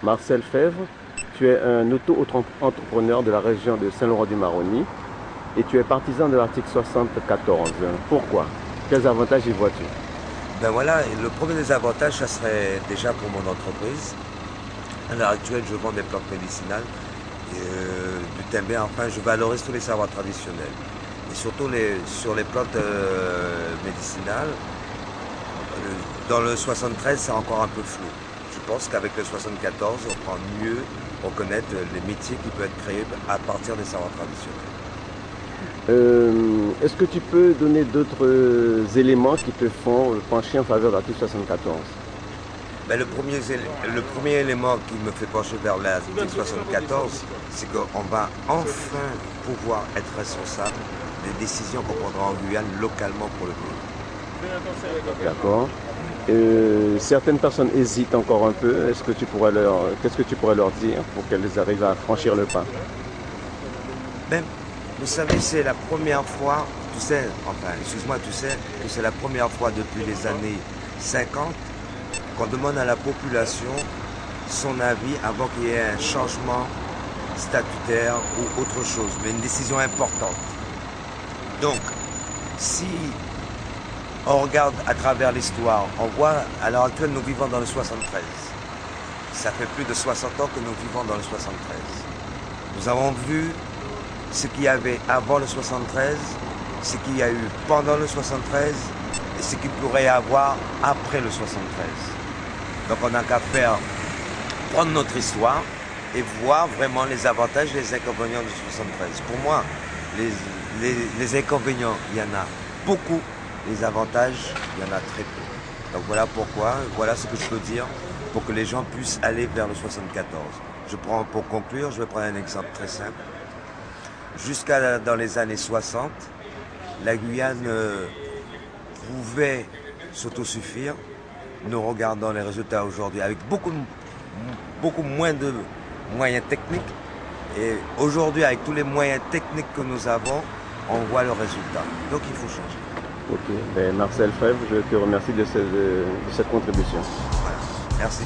Marcel Fèvre, tu es un auto-entrepreneur de la région de Saint-Laurent-du-Maroni et tu es partisan de l'article 74. Pourquoi? Quels avantages y vois-tu? Ben voilà, et le premier des avantages, ça serait déjà pour mon entreprise. À l'heure actuelle, je vends des plantes médicinales, du thymber, enfin, je valorise tous les savoirs traditionnels. Et surtout sur les plantes médicinales, dans le 73, c'est encore un peu flou. Je pense qu'avec le 74, on prend mieux reconnaître les métiers qui peuvent être créés à partir des savoirs traditionnels. Est-ce que tu peux donner d'autres éléments qui te font pencher en faveur de l'article 74? Ben, le premier élément qui me fait pencher vers l'article 74, c'est qu'on va enfin pouvoir être responsable des décisions qu'on prendra en Guyane localement pour le pays. D'accord. Certaines personnes hésitent encore un peu. Qu'est-ce que tu pourrais leur dire pour qu'elles arrivent à franchir le pas? Ben, vous savez, c'est la première fois, tu sais que c'est la première fois depuis les années 50 qu'on demande à la population son avis avant qu'il y ait un changement statutaire ou autre chose, mais une décision importante. Donc, si on regarde à travers l'histoire, on voit, à l'heure actuelle, nous vivons dans le 73. Ça fait plus de 60 ans que nous vivons dans le 73. Nous avons vu ce qu'il y avait avant le 73, ce qu'il y a eu pendant le 73 et ce qu'il pourrait y avoir après le 73. Donc on n'a qu'à prendre notre histoire et voir vraiment les avantages et les inconvénients du 73. Pour moi, les inconvénients, il y en a beaucoup. Les avantages, il y en a très peu. Donc voilà pourquoi, voilà ce que je peux dire pour que les gens puissent aller vers le 74. Pour conclure, je vais prendre un exemple très simple. Jusqu'à dans les années 60, la Guyane pouvait s'autosuffire. Nous regardons les résultats aujourd'hui avec beaucoup moins de moyens techniques. Et aujourd'hui, avec tous les moyens techniques que nous avons, on voit le résultat. Donc il faut changer. Ok, ben Marcel Fèvre, je te remercie de cette contribution. Voilà, merci.